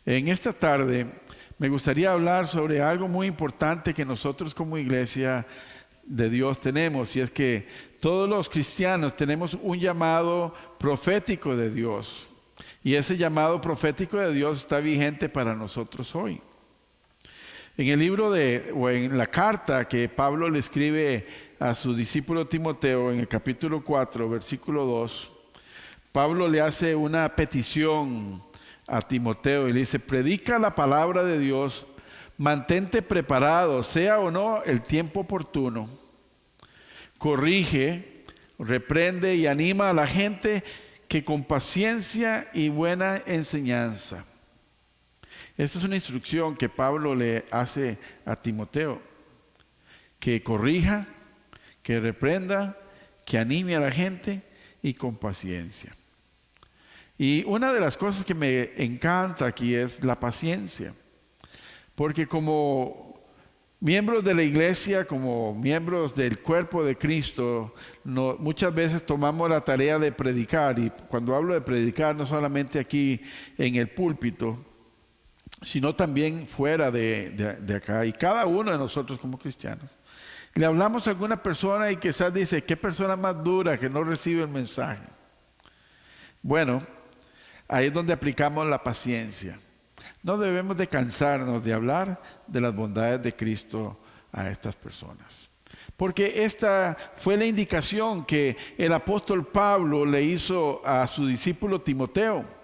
En esta tarde me gustaría hablar sobre algo muy importante que nosotros como iglesia de Dios tenemos, y es que todos los cristianos tenemos un llamado profético de Dios, y ese llamado profético de Dios está vigente para nosotros hoy. En el libro o en la carta que Pablo le escribe a su discípulo Timoteo, en el capítulo 4, versículo 2, Pablo le hace una petición a Timoteo y le dice: predica la palabra de Dios, mantente preparado, sea o no el tiempo oportuno, corrige, reprende y anima a la gente que con paciencia y buena enseñanza. Esta es una instrucción que Pablo le hace a Timoteo: que corrija, que reprenda, que anime a la gente y con paciencia. Y una de las cosas que me encanta aquí es la paciencia, porque como miembros de la iglesia, como miembros del cuerpo de Cristo, muchas veces tomamos la tarea de predicar, y cuando hablo de predicar no solamente aquí en el púlpito, sino también fuera de acá, y cada uno de nosotros como cristianos. Le hablamos a alguna persona y quizás dice: ¿qué persona más dura que no recibe el mensaje? Bueno, ahí es donde aplicamos la paciencia. No debemos de cansarnos de hablar de las bondades de Cristo a estas personas, porque esta fue la indicación que el apóstol Pablo le hizo a su discípulo Timoteo.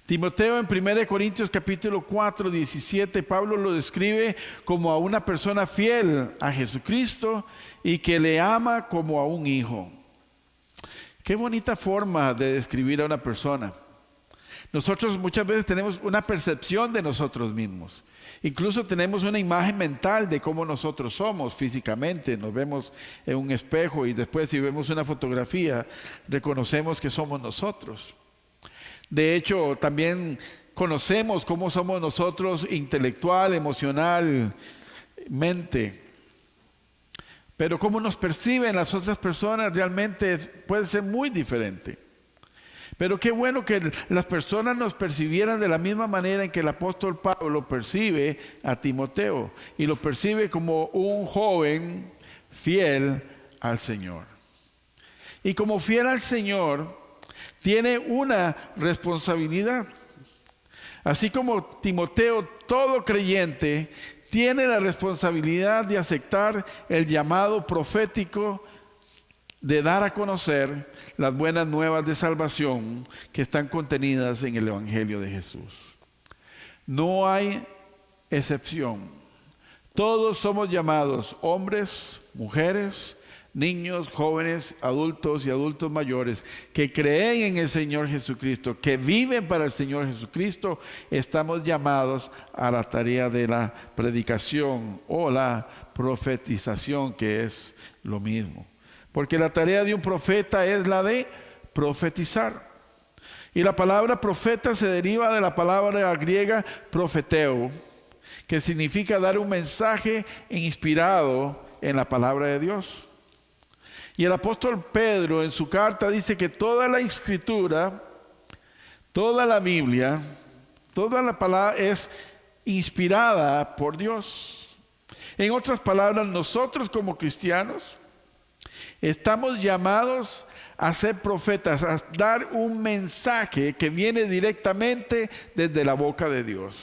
Timoteo, en 1 Corintios capítulo 4, 17, Pablo lo describe como a una persona fiel a Jesucristo y que le ama como a un hijo. Qué bonita forma de describir a una persona. Nosotros muchas veces tenemos una percepción de nosotros mismos. Incluso tenemos una imagen mental de cómo nosotros somos físicamente. Nos vemos en un espejo y después, si vemos una fotografía, reconocemos que somos nosotros. De hecho, también conocemos cómo somos nosotros intelectual, emocional, mente. Pero cómo nos perciben las otras personas realmente puede ser muy diferente. Pero qué bueno que las personas nos percibieran de la misma manera en que el apóstol Pablo percibe a Timoteo, y lo percibe como un joven fiel al Señor. Y como fiel al Señor, tiene una responsabilidad. Así como Timoteo, todo creyente tiene la responsabilidad de aceptar el llamado profético de dar a conocer las buenas nuevas de salvación que están contenidas en el Evangelio de Jesús. No hay excepción. Todos somos llamados, hombres, mujeres, niños, jóvenes, adultos y adultos mayores, que creen en el Señor Jesucristo, que viven para el Señor Jesucristo. Estamos llamados a la tarea de la predicación o la profetización, que es lo mismo. Porque la tarea de un profeta es la de profetizar. Y la palabra profeta se deriva de la palabra griega profeteo, que significa dar un mensaje inspirado en la palabra de Dios. Y el apóstol Pedro en su carta dice que toda la escritura, toda la Biblia, toda la palabra es inspirada por Dios. En otras palabras, nosotros como cristianos estamos llamados a ser profetas, a dar un mensaje que viene directamente desde la boca de Dios.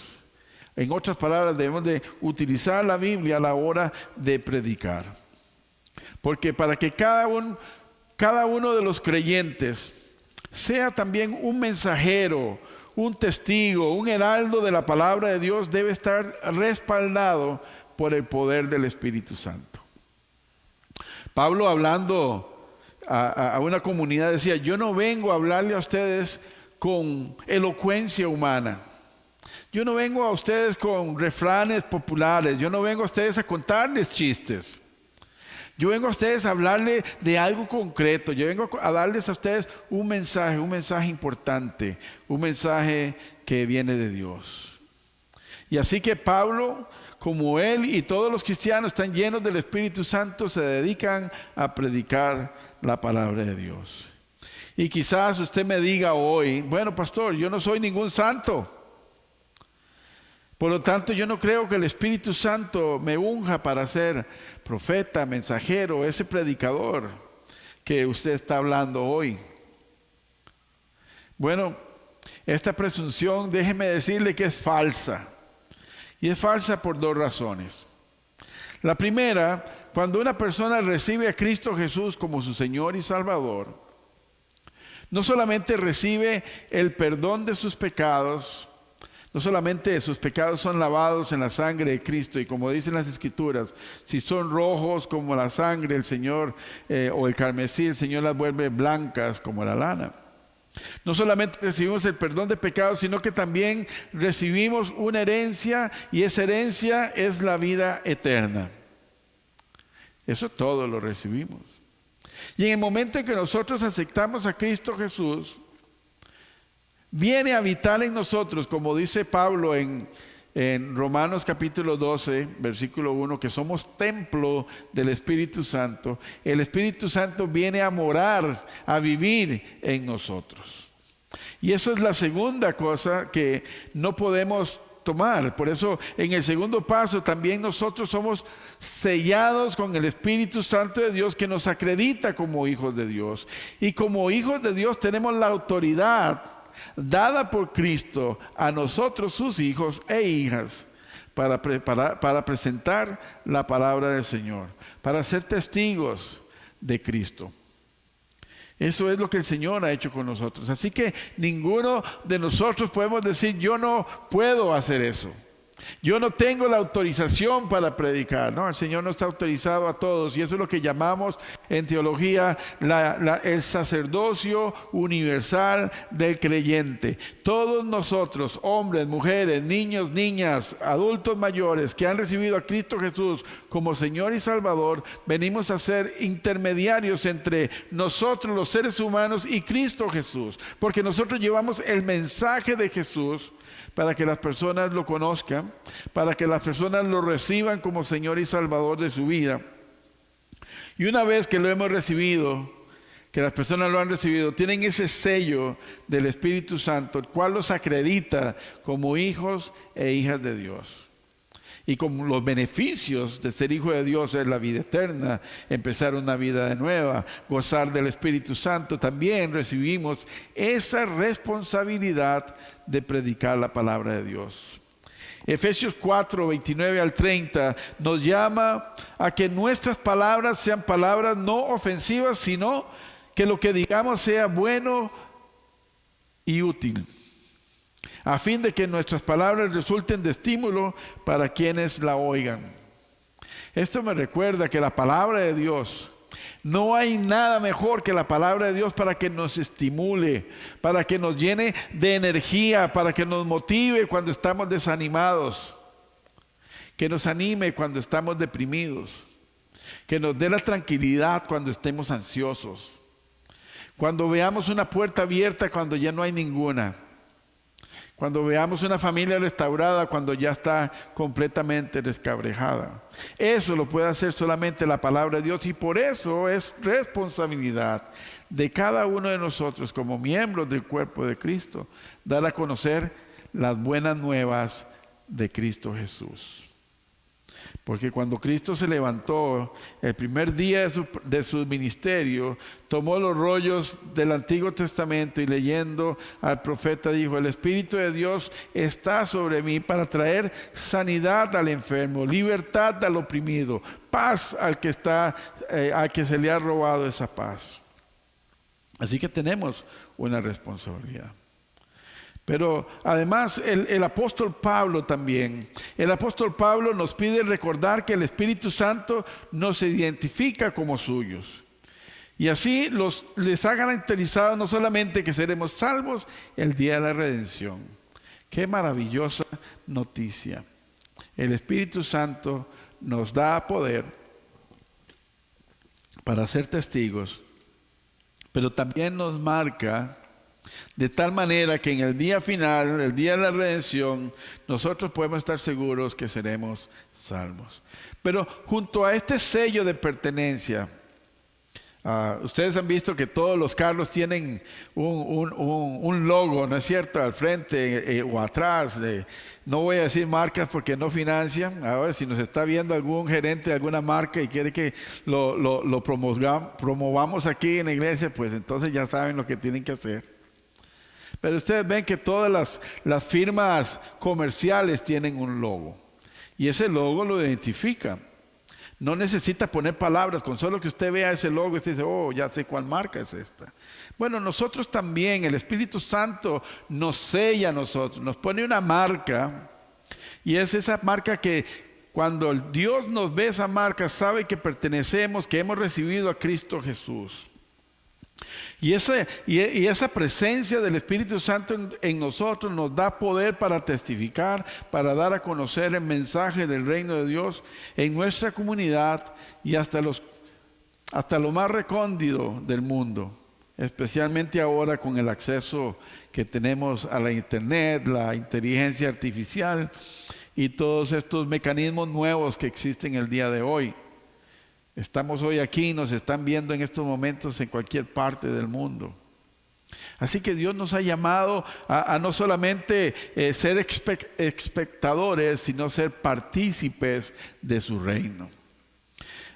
En otras palabras, debemos de utilizar la Biblia a la hora de predicar. Porque para que cada uno de los creyentes sea también un mensajero, un testigo, un heraldo de la palabra de Dios, debe estar respaldado por el poder del Espíritu Santo. Pablo, hablando a una comunidad, decía: yo no vengo a hablarle a ustedes con elocuencia humana. Yo no vengo a ustedes con refranes populares. Yo no vengo a ustedes a contarles chistes. Yo vengo a ustedes a hablarle de algo concreto. Yo vengo a darles a ustedes un mensaje importante, un mensaje que viene de Dios. Y así que Pablo, como él y todos los cristianos están llenos del Espíritu Santo, se dedican a predicar la palabra de Dios. Y quizás usted me diga hoy: bueno, pastor, yo no soy ningún santo. Por lo tanto, yo no creo que el Espíritu Santo me unja para ser profeta, mensajero, ese predicador que usted está hablando hoy. Bueno, esta presunción, déjeme decirle que es falsa. Y es falsa por dos razones. La primera, cuando una persona recibe a Cristo Jesús como su Señor y Salvador, no solamente recibe el perdón de sus pecados, no solamente sus pecados son lavados en la sangre de Cristo, y como dicen las Escrituras, si son rojos como la sangre, el Señor, o el carmesí, el Señor las vuelve blancas como la lana. No solamente recibimos el perdón de pecados, sino que también recibimos una herencia, y esa herencia es la vida eterna. Eso todo lo recibimos. Y en el momento en que nosotros aceptamos a Cristo Jesús, viene a habitar en nosotros, como dice Pablo en Romanos capítulo 12, versículo 1, que somos templo del Espíritu Santo. El Espíritu Santo viene a morar, a vivir en nosotros. Y eso es la segunda cosa que no podemos tomar. Por eso en el segundo paso también nosotros somos sellados con el Espíritu Santo de Dios, que nos acredita como hijos de Dios. Y como hijos de Dios tenemos la autoridad dada por Cristo a nosotros, sus hijos e hijas, para presentar la palabra del Señor, para ser testigos de Cristo. Eso es lo que el Señor ha hecho con nosotros. Así que ninguno de nosotros podemos decir: yo no puedo hacer eso, yo no tengo la autorización para predicar. No, el Señor no está autorizado a todos, y eso es lo que llamamos en teología el sacerdocio universal del creyente. Todos nosotros, hombres, mujeres, niños, niñas, adultos mayores, que han recibido a Cristo Jesús como Señor y Salvador, venimos a ser intermediarios entre nosotros, los seres humanos, y Cristo Jesús, porque nosotros llevamos el mensaje de Jesús para que las personas lo conozcan, para que las personas lo reciban como Señor y Salvador de su vida. Y una vez que lo hemos recibido, que las personas lo han recibido, tienen ese sello del Espíritu Santo, el cual los acredita como hijos e hijas de Dios. Y como los beneficios de ser hijo de Dios es la vida eterna, empezar una vida de nueva, gozar del Espíritu Santo, también recibimos esa responsabilidad de predicar la palabra de Dios. Efesios 4, 29 al 30 nos llama a que nuestras palabras sean palabras no ofensivas, sino que lo que digamos sea bueno y útil, a fin de que nuestras palabras resulten de estímulo para quienes la oigan. Esto me recuerda que la palabra de Dios, no hay nada mejor que la palabra de Dios para que nos estimule, para que nos llene de energía, para que nos motive cuando estamos desanimados, que nos anime cuando estamos deprimidos, que nos dé la tranquilidad cuando estemos ansiosos, cuando veamos una puerta abierta cuando ya no hay ninguna, cuando veamos una familia restaurada cuando ya está completamente descabrejada. Eso lo puede hacer solamente la palabra de Dios, y por eso es responsabilidad de cada uno de nosotros como miembros del cuerpo de Cristo dar a conocer las buenas nuevas de Cristo Jesús. Porque cuando Cristo se levantó el primer día de su ministerio, tomó los rollos del Antiguo Testamento y leyendo al profeta dijo: el Espíritu de Dios está sobre mí para traer sanidad al enfermo, libertad al oprimido, paz al que se le ha robado esa paz. Así que tenemos una responsabilidad. Pero además el apóstol Pablo también, el apóstol Pablo nos pide recordar que el Espíritu Santo nos identifica como suyos. Y así les ha garantizado no solamente que seremos salvos el día de la redención. Qué maravillosa noticia. El Espíritu Santo nos da poder para ser testigos, pero también nos marca de tal manera que en el día final, el día de la redención, nosotros podemos estar seguros que seremos salvos. Pero junto a este sello de pertenencia Ustedes han visto que todos los carros tienen un logo, ¿no es cierto?, al frente o atrás. No voy a decir marcas porque no financian. A ver, si nos está viendo algún gerente de alguna marca y quiere que lo promovamos aquí en la iglesia, pues entonces ya saben lo que tienen que hacer. Pero ustedes ven que todas las firmas comerciales tienen un logo. Y ese logo lo identifica. No necesita poner palabras, con solo que usted vea ese logo, usted dice, oh, ya sé cuál marca es esta. Bueno, nosotros también, el Espíritu Santo nos sella a nosotros, nos pone una marca, y es esa marca que cuando Dios nos ve esa marca, sabe que pertenecemos, que hemos recibido a Cristo Jesús. Y esa presencia del Espíritu Santo en nosotros nos da poder para testificar, para dar a conocer el mensaje del reino de Dios en nuestra comunidad y hasta lo más recóndito del mundo, especialmente ahora con el acceso que tenemos a la internet, la inteligencia artificial y todos estos mecanismos nuevos que existen el día de hoy. Estamos hoy aquí, nos están viendo en estos momentos en cualquier parte del mundo. Así que Dios nos ha llamado a no solamente ser espectadores, sino ser partícipes de su reino.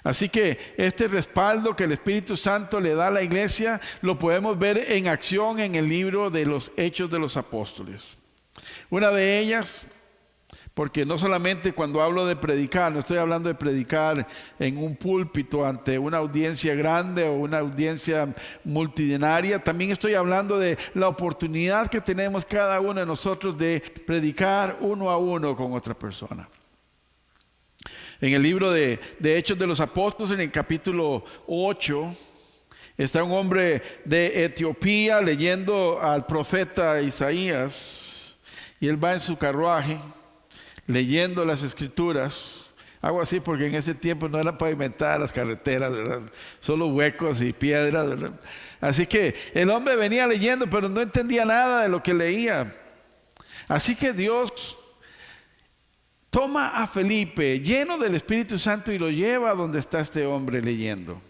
Así que este respaldo que el Espíritu Santo le da a la iglesia lo podemos ver en acción en el libro de los Hechos de los Apóstoles. Una de ellas, porque no solamente cuando hablo de predicar, no estoy hablando de predicar en un púlpito ante una audiencia grande o una audiencia multitudinaria, también estoy hablando de la oportunidad que tenemos cada uno de nosotros de predicar uno a uno con otra persona. En el libro de Hechos de los Apóstoles, en el capítulo 8, está un hombre de Etiopía leyendo al profeta Isaías, y él va en su carruaje leyendo las escrituras. Hago así porque en ese tiempo no eran pavimentadas las carreteras, ¿verdad? Solo huecos y piedras, ¿verdad? Así que el hombre venía leyendo, pero no entendía nada de lo que leía. Así que Dios toma a Felipe lleno del Espíritu Santo y lo lleva a donde está este hombre leyendo.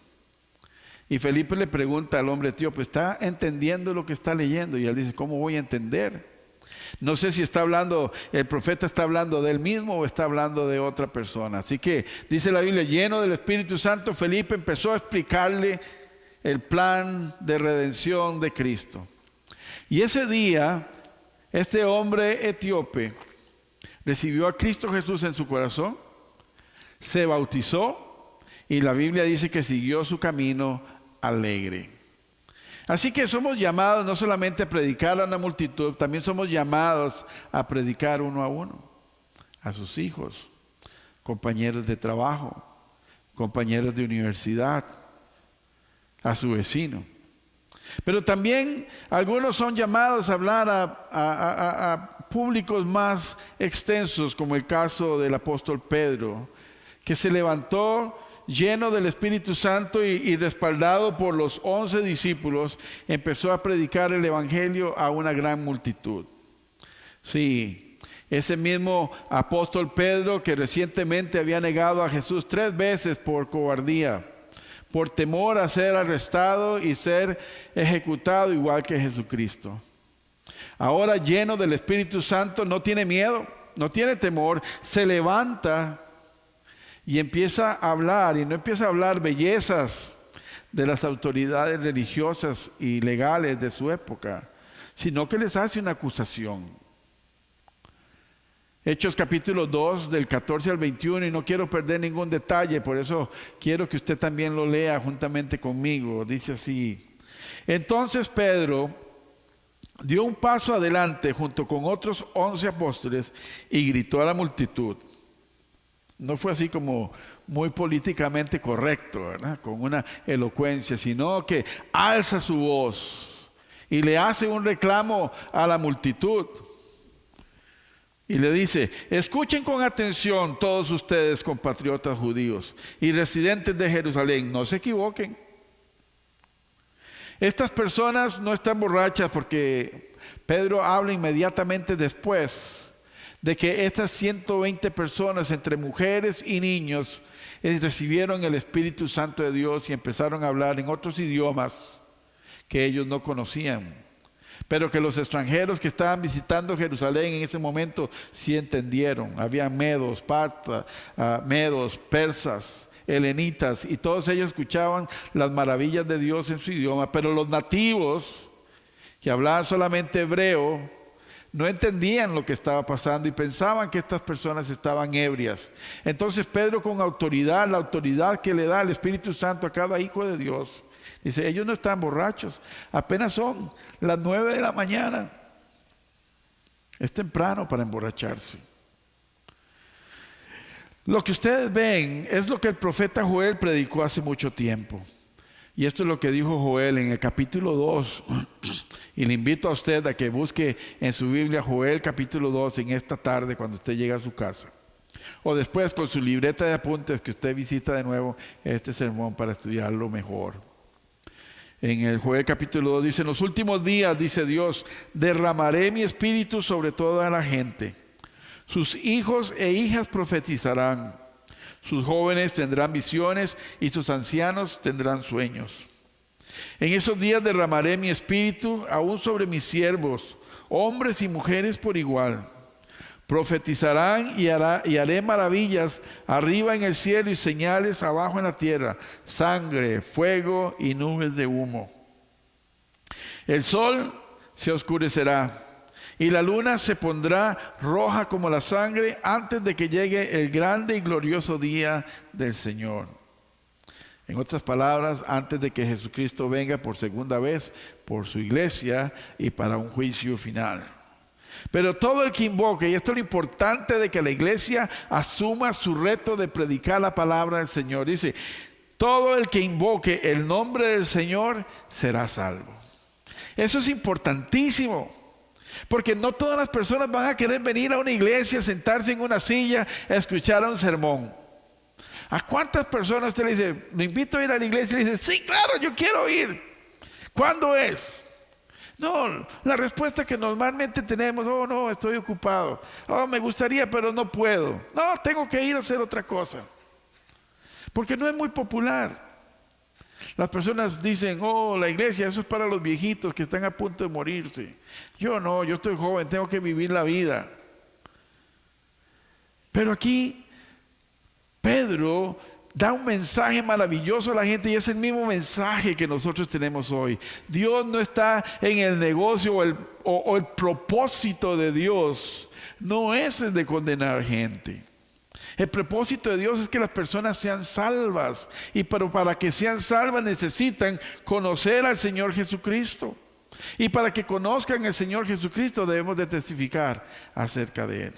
Y Felipe le pregunta al hombre etíope, ¿está entendiendo lo que está leyendo? Y él dice, ¿cómo voy a entender? No sé si el profeta está hablando de él mismo o está hablando de otra persona. Así que dice la Biblia, lleno del Espíritu Santo, Felipe empezó a explicarle el plan de redención de Cristo. Y ese día, este hombre etíope recibió a Cristo Jesús en su corazón, se bautizó y la Biblia dice que siguió su camino alegre. Así que somos llamados no solamente a predicar a una multitud, también somos llamados a predicar uno a uno, a sus hijos, compañeros de trabajo, compañeros de universidad, a su vecino. Pero también algunos son llamados a hablar a públicos más extensos, como el caso del apóstol Pedro, que se levantó lleno del Espíritu Santo y respaldado por los 11 discípulos, empezó a predicar el Evangelio a una gran multitud. Sí, ese mismo apóstol Pedro que recientemente había negado a Jesús 3 veces por cobardía, por temor a ser arrestado y ser ejecutado igual que Jesucristo. Ahora lleno del Espíritu Santo, no tiene miedo, no tiene temor, se levanta y empieza a hablar, y no empieza a hablar bellezas de las autoridades religiosas y legales de su época, sino que les hace una acusación. Hechos capítulo 2 del 14 al 21, y no quiero perder ningún detalle, por eso quiero que usted también lo lea juntamente conmigo. Dice así: entonces Pedro dio un paso adelante junto con otros 11 apóstoles y gritó a la multitud. No fue así como muy políticamente correcto, ¿verdad?, con una elocuencia, sino que alza su voz y le hace un reclamo a la multitud. Y le dice: escuchen con atención todos ustedes, compatriotas judíos y residentes de Jerusalén, no se equivoquen. Estas personas no están borrachas, porque Pedro habla inmediatamente después de que estas 120 personas, entre mujeres y niños, recibieron el Espíritu Santo de Dios y empezaron a hablar en otros idiomas que ellos no conocían, pero que los extranjeros que estaban visitando Jerusalén en ese momento sí entendieron. Había medos, medos, persas, helenitas, y todos ellos escuchaban las maravillas de Dios en su idioma, pero los nativos que hablaban solamente hebreo no entendían lo que estaba pasando y pensaban que estas personas estaban ebrias. Entonces Pedro, con autoridad, la autoridad que le da el Espíritu Santo a cada hijo de Dios, dice: ellos no están borrachos, apenas son las 9 de la mañana. Es temprano para emborracharse. Lo que ustedes ven es lo que el profeta Joel predicó hace mucho tiempo. Y esto es lo que dijo Joel en el capítulo 2. Y le invito a usted a que busque en su Biblia Joel capítulo 2 en esta tarde cuando usted llegue a su casa. O después con su libreta de apuntes que usted visita de nuevo este sermón para estudiarlo mejor. En el Joel capítulo 2 dice: en los últimos días, dice Dios, derramaré mi espíritu sobre toda la gente. Sus hijos e hijas profetizarán. Sus jóvenes tendrán visiones y sus ancianos tendrán sueños. En esos días derramaré mi espíritu aún sobre mis siervos, hombres y mujeres por igual. Profetizarán y haré maravillas arriba en el cielo y señales abajo en la tierra: sangre, fuego y nubes de humo. El sol se oscurecerá y la luna se pondrá roja como la sangre antes de que llegue el grande y glorioso día del Señor. En otras palabras, antes de que Jesucristo venga por segunda vez por su iglesia y para un juicio final. Pero todo el que invoque, y esto es lo importante de que la iglesia asuma su reto de predicar la palabra del Señor. Dice: todo el que invoque el nombre del Señor será salvo. Eso es importantísimo. Porque no todas las personas van a querer venir a una iglesia, sentarse en una silla, a escuchar un sermón. ¿A cuántas personas usted le dice: lo invito a ir a la iglesia? Y le dice: sí, claro, yo quiero ir. ¿Cuándo es? No, la respuesta que normalmente tenemos: oh, no, estoy ocupado. Oh, me gustaría, pero no puedo. No, tengo que ir a hacer otra cosa. Porque no es muy popular. Las personas dicen: oh, la iglesia, eso es para los viejitos que están a punto de morirse. Yo no, yo estoy joven, tengo que vivir la vida. Pero aquí Pedro da un mensaje maravilloso a la gente, y es el mismo mensaje que nosotros tenemos hoy. Dios no está en el negocio o el propósito de Dios no es el de condenar gente. El propósito de Dios es que las personas sean salvas, pero para que sean salvas necesitan conocer al Señor Jesucristo. Y para que conozcan al Señor Jesucristo debemos de testificar acerca de Él.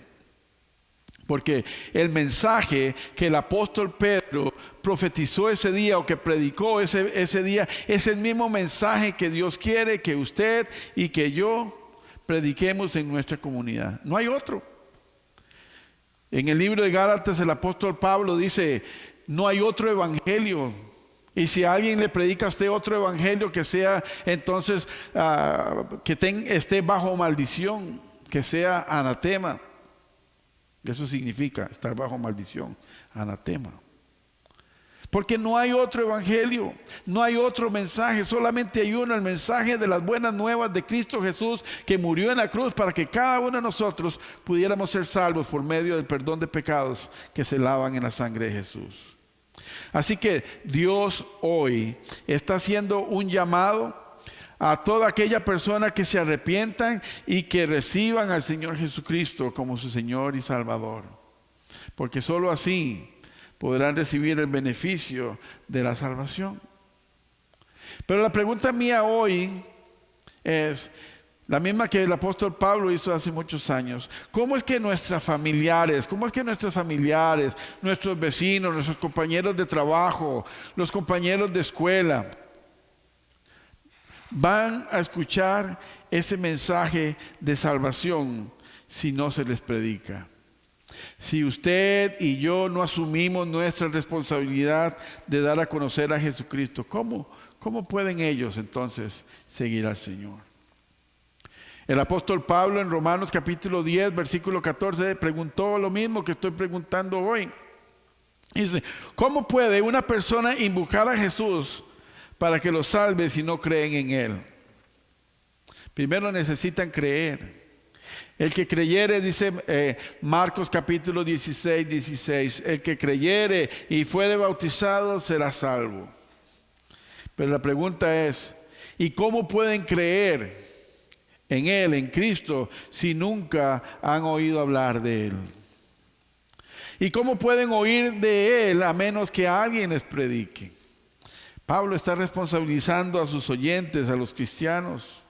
Porque el mensaje que el apóstol Pedro profetizó ese día, o que predicó ese día, es el mismo mensaje que Dios quiere que usted y que yo prediquemos en nuestra comunidad. No hay otro. En el libro de Gálatas el apóstol Pablo dice: no hay otro evangelio. Y si alguien le predica a usted otro evangelio, que sea entonces esté bajo maldición, que sea anatema. Eso significa estar bajo maldición, anatema. Porque no hay otro evangelio, no hay otro mensaje, solamente hay uno: el mensaje de las buenas nuevas de Cristo Jesús, que murió en la cruz para que cada uno de nosotros pudiéramos ser salvos por medio del perdón de pecados que se lavan en la sangre de Jesús. Así que Dios hoy está haciendo un llamado a toda aquella persona que se arrepientan y que reciban al Señor Jesucristo como su Señor y Salvador. Porque solo así podrán recibir el beneficio de la salvación. Pero la pregunta mía hoy es la misma que el apóstol Pablo hizo hace muchos años. ¿Cómo es que nuestros familiares, nuestros vecinos, nuestros compañeros de trabajo, los compañeros de escuela, van a escuchar ese mensaje de salvación si no se les predica? Si usted y yo no asumimos nuestra responsabilidad de dar a conocer a Jesucristo, ¿cómo pueden ellos entonces seguir al Señor? El apóstol Pablo en Romanos capítulo 10, versículo 14, preguntó lo mismo que estoy preguntando hoy. Dice, ¿cómo puede una persona invocar a Jesús para que los salve si no creen en Él? Primero necesitan creer. El que creyere, dice Marcos capítulo 16, 16, el que creyere y fuere bautizado será salvo. Pero la pregunta es, ¿y cómo pueden creer en Él, en Cristo, si nunca han oído hablar de Él? ¿Y cómo pueden oír de Él a menos que alguien les predique? Pablo está responsabilizando a sus oyentes, a los cristianos.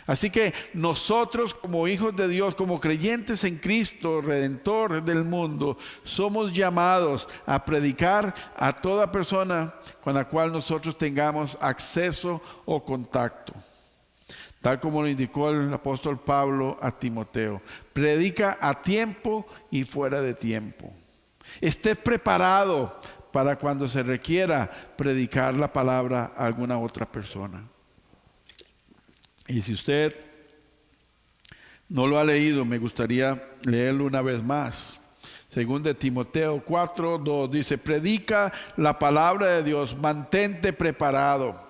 Así que nosotros como hijos de Dios, como creyentes en Cristo, Redentor del mundo, somos llamados a predicar a toda persona con la cual nosotros tengamos acceso o contacto. Tal como lo indicó el apóstol Pablo a Timoteo, predica a tiempo y fuera de tiempo. Esté preparado para cuando se requiera predicar la palabra a alguna otra persona. Y si usted no lo ha leído, me gustaría leerlo una vez más. Según de Timoteo 4:2 dice, predica la palabra de Dios, mantente preparado.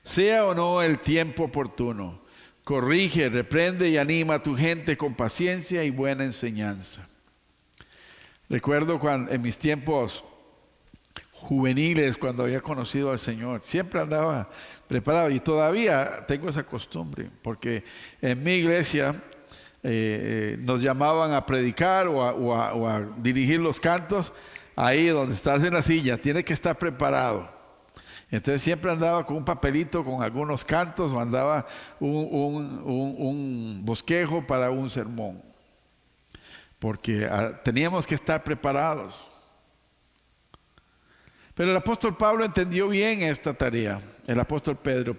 Sea o no el tiempo oportuno, corrige, reprende y anima a tu gente con paciencia y buena enseñanza. Recuerdo cuando en mis tiempos juveniles, cuando había conocido al Señor, siempre andaba preparado y todavía tengo esa costumbre, porque en mi iglesia nos llamaban a predicar o a dirigir los cantos ahí donde estás en la silla, tienes que estar preparado. Entonces siempre andaba con un papelito con algunos cantos o andaba un bosquejo para un sermón, porque teníamos que estar preparados. Pero el apóstol Pablo entendió bien esta tarea. El apóstol Pedro,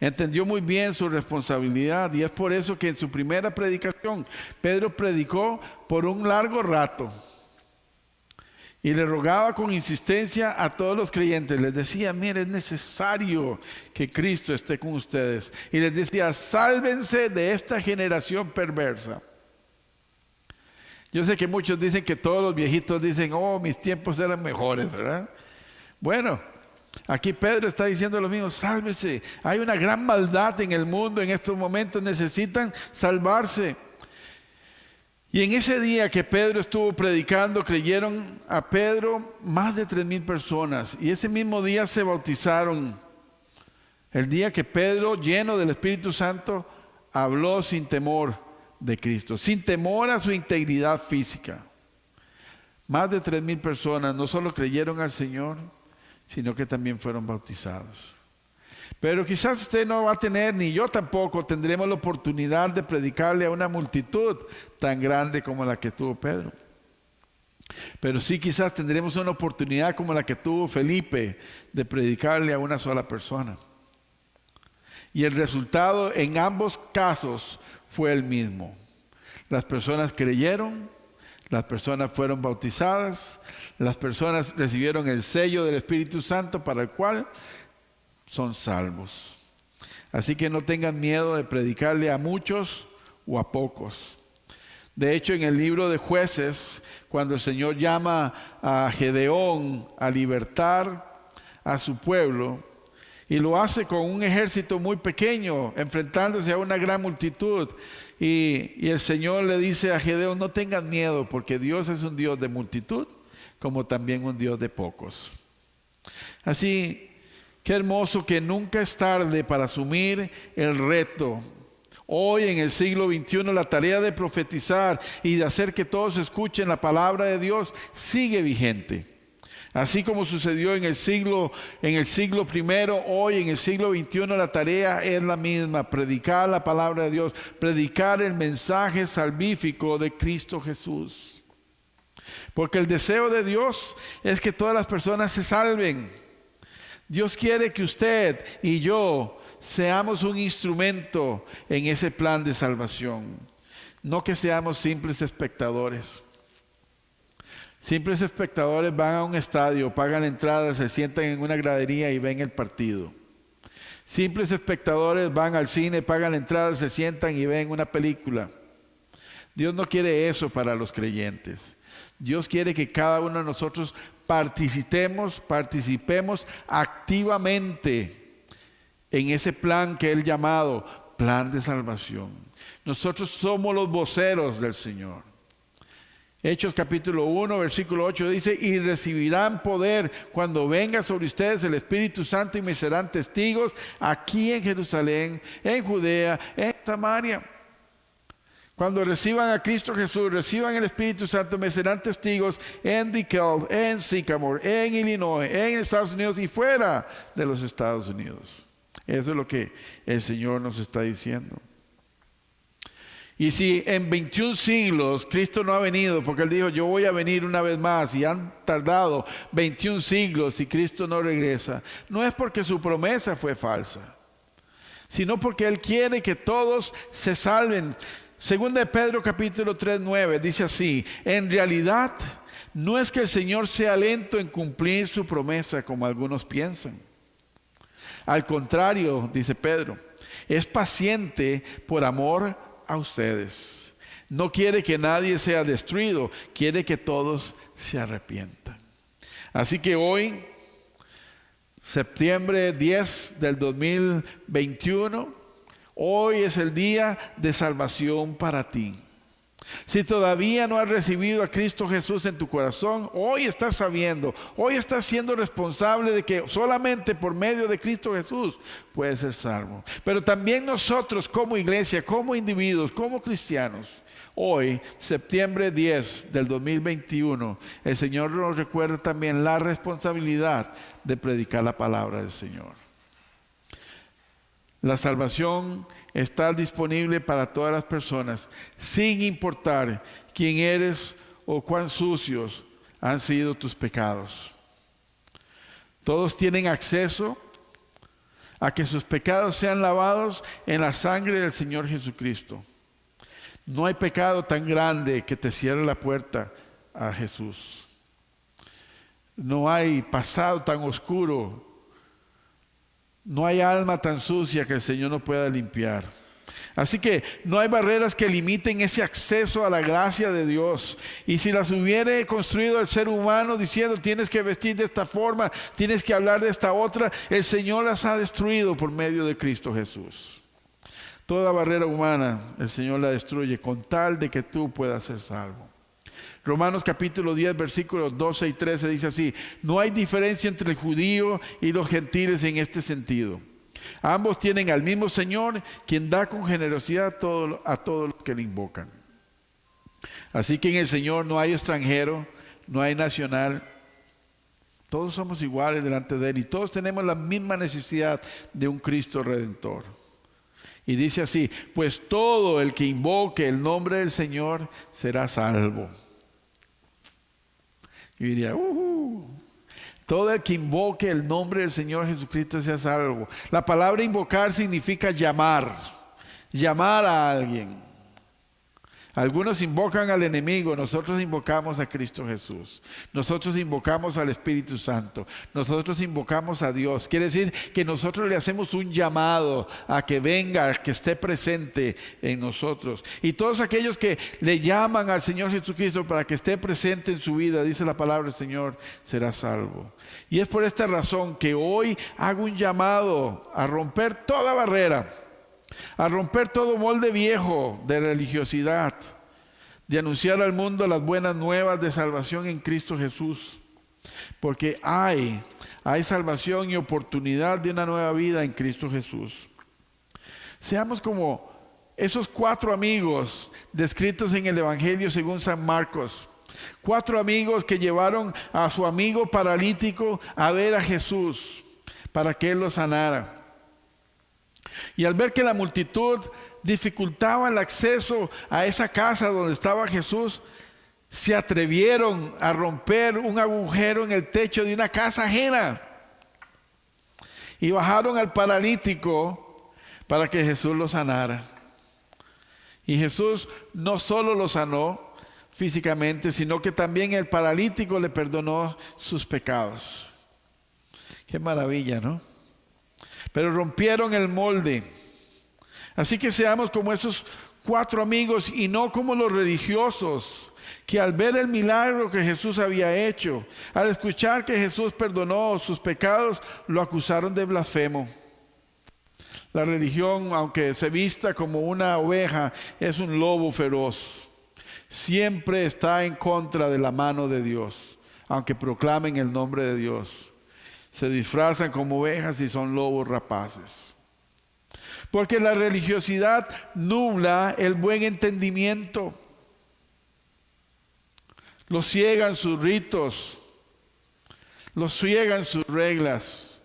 entendió muy bien su responsabilidad, y es por eso que en su primera predicación Pedro predicó por un largo rato y le rogaba con insistencia a todos los creyentes. Les decía, mire, es necesario que Cristo esté con ustedes, y les decía, sálvense de esta generación perversa. Yo sé que muchos dicen que todos los viejitos dicen, oh, mis tiempos eran mejores, ¿verdad? Bueno, aquí Pedro está diciendo lo mismo, sálvese. Hay una gran maldad en el mundo en estos momentos, necesitan salvarse. Y en ese día que Pedro estuvo predicando, creyeron a Pedro más de 3,000 personas. Y ese mismo día se bautizaron. El día que Pedro, lleno del Espíritu Santo, habló sin temor de Cristo, sin temor a su integridad física. Más de 3,000 personas no solo creyeron al Señor, sino que también fueron bautizados. Pero quizás usted no va a tener, ni yo tampoco, tendremos la oportunidad de predicarle a una multitud tan grande como la que tuvo Pedro. Pero sí, quizás tendremos una oportunidad como la que tuvo Felipe de predicarle a una sola persona. Y el resultado en ambos casos fue el mismo. Las personas creyeron, las personas fueron bautizadas, las personas recibieron el sello del Espíritu Santo para el cual son salvos. Así que no tengan miedo de predicarle a muchos o a pocos. De hecho, en el libro de Jueces, cuando el Señor llama a Gedeón a libertar a su pueblo, y lo hace con un ejército muy pequeño, enfrentándose a una gran multitud. Y el Señor le dice a Gedeón, no tengan miedo, porque Dios es un Dios de multitud, como también un Dios de pocos. Así, qué hermoso que nunca es tarde para asumir el reto. Hoy en el siglo XXI la tarea de profetizar y de hacer que todos escuchen la palabra de Dios sigue vigente. Así como sucedió en el siglo primero, hoy en el siglo XXI la tarea es la misma: predicar la palabra de Dios, predicar el mensaje salvífico de Cristo Jesús. Porque el deseo de Dios es que todas las personas se salven. Dios quiere que usted y yo seamos un instrumento en ese plan de salvación, no que seamos simples espectadores. Simples espectadores van a un estadio, pagan la entrada, se sientan en una gradería y ven el partido. Simples espectadores van al cine, pagan la entrada, se sientan y ven una película. Dios no quiere eso para los creyentes. Dios quiere que cada uno de nosotros participemos activamente en ese plan que Él llamado plan de salvación. Nosotros somos los voceros del Señor. Hechos capítulo 1, versículo 8 dice: y recibirán poder cuando venga sobre ustedes el Espíritu Santo y me serán testigos aquí en Jerusalén, en Judea, en Samaria. Cuando reciban a Cristo Jesús, reciban el Espíritu Santo, me serán testigos en DeKalb, en Sycamore, en Illinois, en Estados Unidos y fuera de los Estados Unidos. Eso es lo que el Señor nos está diciendo. Y si en 21 siglos Cristo no ha venido, porque Él dijo, yo voy a venir una vez más, y han tardado 21 siglos y Cristo no regresa, no es porque su promesa fue falsa, sino porque Él quiere que todos se salven. Segunda de Pedro capítulo 3, 9 dice así: en realidad no es que el Señor sea lento en cumplir su promesa como algunos piensan. Al contrario, dice Pedro, es paciente por amor a ustedes. No quiere que nadie sea destruido, quiere que todos se arrepientan. Así que hoy, septiembre 10 del 2021, hoy es el día de salvación para ti. Si todavía no has recibido a Cristo Jesús en tu corazón, hoy estás sabiendo, hoy estás siendo responsable de que solamente por medio de Cristo Jesús puedes ser salvo. Pero también nosotros como iglesia, como individuos, como cristianos, hoy, septiembre 10 del 2021, el Señor nos recuerda también la responsabilidad de predicar la palabra del Señor. La salvación está disponible para todas las personas, sin importar quién eres o cuán sucios han sido tus pecados. Todos tienen acceso a que sus pecados sean lavados en la sangre del Señor Jesucristo. No hay pecado tan grande que te cierre la puerta a Jesús. No hay pasado tan oscuro. No hay alma tan sucia que el Señor no pueda limpiar. Así que no hay barreras que limiten ese acceso a la gracia de Dios. Y si las hubiere construido el ser humano diciendo tienes que vestir de esta forma, tienes que hablar de esta otra, el Señor las ha destruido por medio de Cristo Jesús. Toda barrera humana el Señor la destruye con tal de que tú puedas ser salvo. Romanos capítulo 10 versículos 12 y 13 dice así: no hay diferencia entre el judío y los gentiles en este sentido. Ambos tienen al mismo Señor, quien da con generosidad a todos los que le invocan. Así que en el Señor no hay extranjero, no hay nacional. Todos somos iguales delante de Él y todos tenemos la misma necesidad de un Cristo Redentor. Y dice así: pues todo el que invoque el nombre del Señor será salvo. Yo diría, todo el que invoque el nombre del Señor Jesucristo sea salvo. La palabra invocar significa llamar a alguien. Algunos invocan al enemigo, nosotros invocamos a Cristo Jesús. Nosotros invocamos al Espíritu Santo. Nosotros invocamos a Dios. Quiere decir que nosotros le hacemos un llamado a que venga, a que esté presente en nosotros. Y todos aquellos que le llaman al Señor Jesucristo para que esté presente en su vida, dice la palabra del Señor, será salvo. Y es por esta razón que hoy hago un llamado a romper toda barrera, a romper todo molde viejo de religiosidad, de anunciar al mundo las buenas nuevas de salvación en Cristo Jesús, porque hay salvación y oportunidad de una nueva vida en Cristo Jesús. Seamos como esos 4 amigos descritos en el Evangelio según San Marcos. 4 amigos que llevaron a su amigo paralítico a ver a Jesús para que Él lo sanara. Y al ver que la multitud dificultaba el acceso a esa casa donde estaba Jesús, se atrevieron a romper un agujero en el techo de una casa ajena y bajaron al paralítico para que Jesús lo sanara. Y Jesús no solo lo sanó físicamente, sino que también el paralítico le perdonó sus pecados. Qué maravilla, ¿no? pero rompieron el molde. Así que seamos como esos 4 amigos y no como los religiosos, que al ver el milagro que Jesús había hecho, al escuchar que Jesús perdonó sus pecados, lo acusaron de blasfemo. La religión, aunque se vista como una oveja, es un lobo feroz. Siempre está en contra de la mano de Dios, aunque proclamen el nombre de Dios. Se disfrazan como ovejas y son lobos rapaces. Porque la religiosidad nubla el buen entendimiento. Los ciegan sus ritos, los ciegan sus reglas.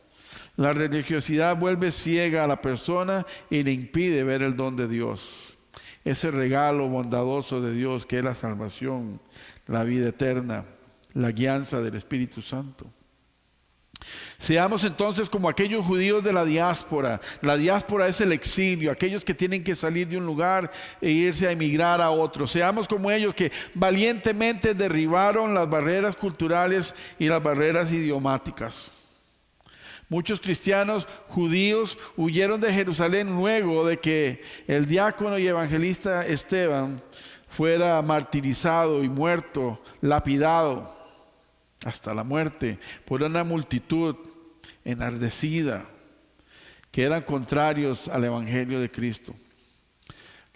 La religiosidad vuelve ciega a la persona y le impide ver el don de Dios. Ese regalo bondadoso de Dios que es la salvación, la vida eterna, la guianza del Espíritu Santo. Seamos entonces como aquellos judíos de la diáspora. La diáspora es el exilio, aquellos que tienen que salir de un lugar e irse a emigrar a otro. Seamos como ellos que valientemente derribaron las barreras culturales y las barreras idiomáticas. Muchos cristianos judíos huyeron de Jerusalén luego de que el diácono y evangelista Esteban fuera martirizado y muerto, lapidado hasta la muerte por una multitud enardecida que eran contrarios al evangelio de Cristo.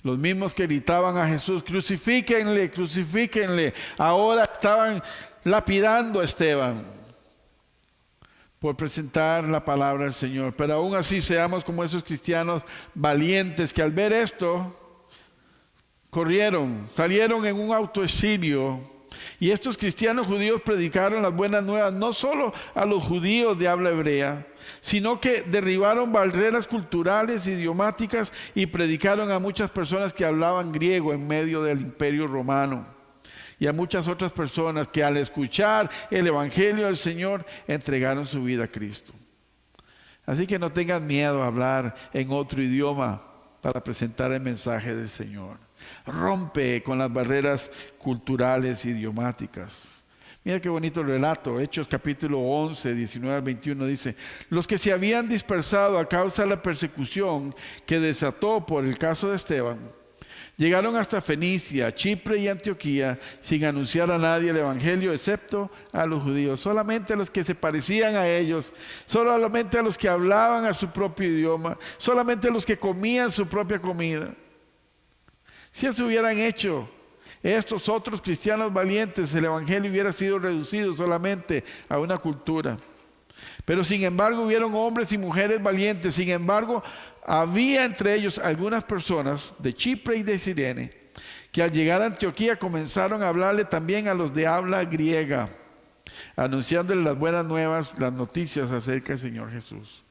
Los mismos que gritaban a Jesús: crucifíquenle, crucifíquenle, ahora estaban lapidando a Esteban por presentar la palabra del Señor. Pero aún así seamos como esos cristianos valientes que al ver esto corrieron, salieron en un autoexilio. Y estos cristianos judíos predicaron las buenas nuevas no solo a los judíos de habla hebrea, sino que derribaron barreras culturales, idiomáticas y predicaron a muchas personas que hablaban griego en medio del Imperio Romano. Y a muchas otras personas que al escuchar el Evangelio del Señor entregaron su vida a Cristo. Así que no tengan miedo a hablar en otro idioma para presentar el mensaje del Señor. Rompe con las barreras culturales, idiomáticas. Mira qué bonito el relato. Hechos capítulo 11, 19 al 21 dice: los que se habían dispersado a causa de la persecución que desató por el caso de Esteban, llegaron hasta Fenicia, Chipre y Antioquía sin anunciar a nadie el evangelio excepto a los judíos, solamente a los que se parecían a ellos, solamente a los que hablaban a su propio idioma, solamente a los que comían su propia comida. Si eso hubieran hecho estos otros cristianos valientes, el evangelio hubiera sido reducido solamente a una cultura. Pero sin embargo hubieron hombres y mujeres valientes. Sin embargo había entre ellos algunas personas de Chipre y de Cirene que al llegar a Antioquía comenzaron a hablarle también a los de habla griega, anunciándoles las buenas nuevas, las noticias acerca del Señor Jesús.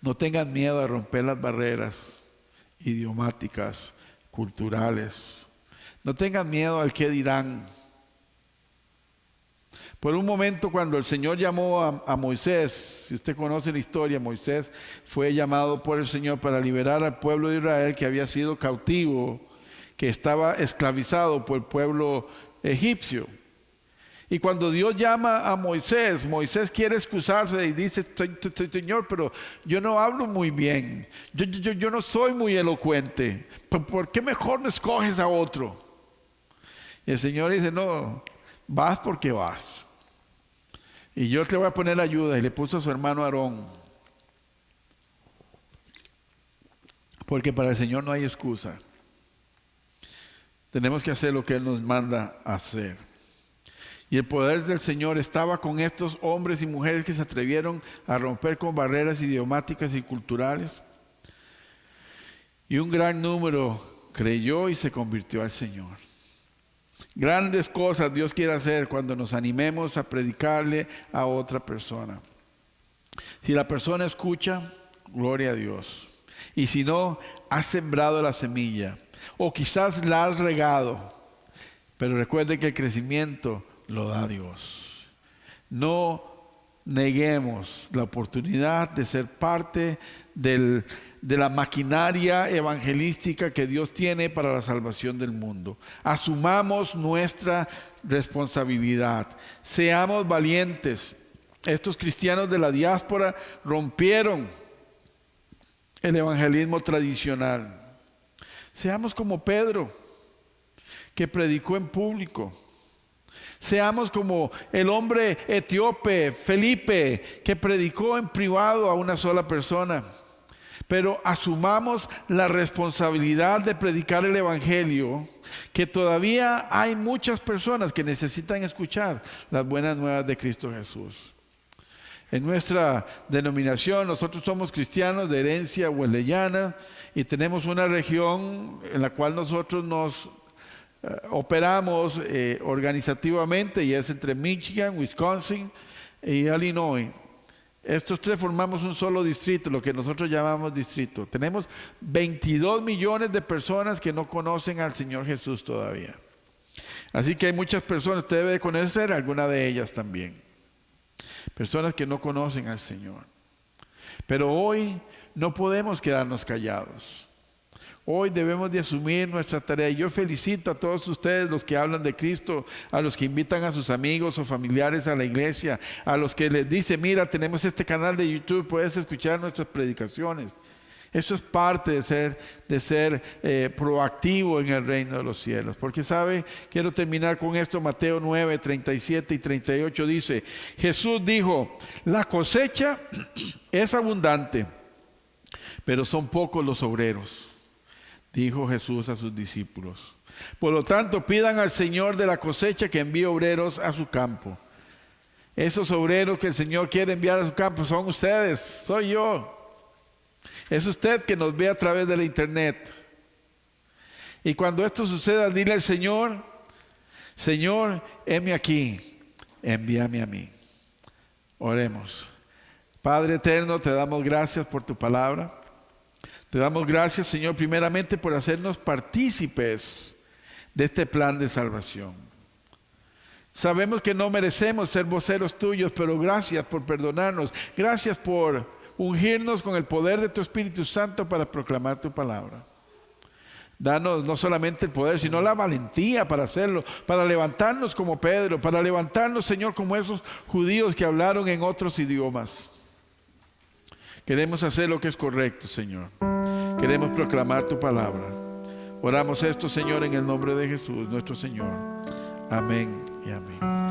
No tengan miedo a romper las barreras idiomáticas, culturales. No tengan miedo al qué dirán. Por un momento, cuando el Señor llamó a Moisés, si usted conoce la historia, Moisés fue llamado por el Señor para liberar al pueblo de Israel que había sido cautivo, que estaba esclavizado por el pueblo egipcio. Y cuando Dios llama a Moisés, Moisés quiere excusarse y dice: Señor, pero yo no hablo muy bien, yo no soy muy elocuente, ¿por qué mejor no escoges a otro? Y el Señor dice: no, vas porque vas. Y yo te voy a poner ayuda. Y le puso a su hermano Aarón. Porque para el Señor no hay excusa. Tenemos que hacer lo que Él nos manda hacer. Y el poder del Señor estaba con estos hombres y mujeres que se atrevieron a romper con barreras idiomáticas y culturales. Y un gran número creyó y se convirtió al Señor. Grandes cosas Dios quiere hacer cuando nos animemos a predicarle a otra persona. Si la persona escucha, gloria a Dios. Y si no, has sembrado la semilla. O quizás la has regado. Pero recuerde que el crecimiento lo da Dios. No neguemos la oportunidad de ser parte de la maquinaria evangelística que Dios tiene para la salvación del mundo. Asumamos nuestra responsabilidad. Seamos valientes. estos cristianos de la diáspora rompieron el evangelismo tradicional. Seamos como Pedro, que predicó en público. Seamos como el hombre etíope, Felipe, que predicó en privado a una sola persona. Pero asumamos la responsabilidad de predicar el evangelio, que todavía hay muchas personas que necesitan escuchar las buenas nuevas de Cristo Jesús. En nuestra denominación, nosotros somos cristianos de herencia wesleyana y tenemos una región en la cual nosotros nos operamos organizativamente, y es entre Michigan, Wisconsin y Illinois. Estos tres formamos un solo distrito, lo que nosotros llamamos distrito. Tenemos 22 millones de personas que no conocen al Señor Jesús todavía. Así que hay muchas personas, usted debe conocer alguna de ellas también. Personas que no conocen al Señor. Pero hoy no podemos quedarnos callados. Hoy debemos de asumir nuestra tarea. Yo felicito a todos ustedes, los que hablan de Cristo, a los que invitan a sus amigos o familiares a la iglesia, a los que les dicen, mira, tenemos este canal de YouTube, puedes escuchar nuestras predicaciones. Eso es parte de ser proactivo en el reino de los cielos. Porque sabe, quiero terminar con esto. Mateo 9, 37 y 38 dice, Jesús dijo, la cosecha es abundante, pero son pocos los obreros. Dijo Jesús a sus discípulos. Por lo tanto, pidan al Señor de la cosecha que envíe obreros a su campo. Esos obreros que el Señor quiere enviar a su campo son ustedes, soy yo. Es usted que nos ve a través de la internet. Y cuando esto suceda, dile al Señor, Señor, heme aquí, envíame a mí. Oremos. Padre eterno, te damos gracias por tu palabra. Te damos gracias, Señor, primeramente por hacernos partícipes de este plan de salvación. Sabemos que no merecemos ser voceros tuyos, pero gracias por perdonarnos. Gracias por ungirnos con el poder de tu Espíritu Santo para proclamar tu palabra. Danos no solamente el poder, sino la valentía para hacerlo, para levantarnos como Pedro, para levantarnos, Señor, como esos judíos que hablaron en otros idiomas. Queremos hacer lo que es correcto, Señor. Queremos proclamar tu palabra. Oramos esto, Señor, en el nombre de Jesús, nuestro Señor. Amén y amén.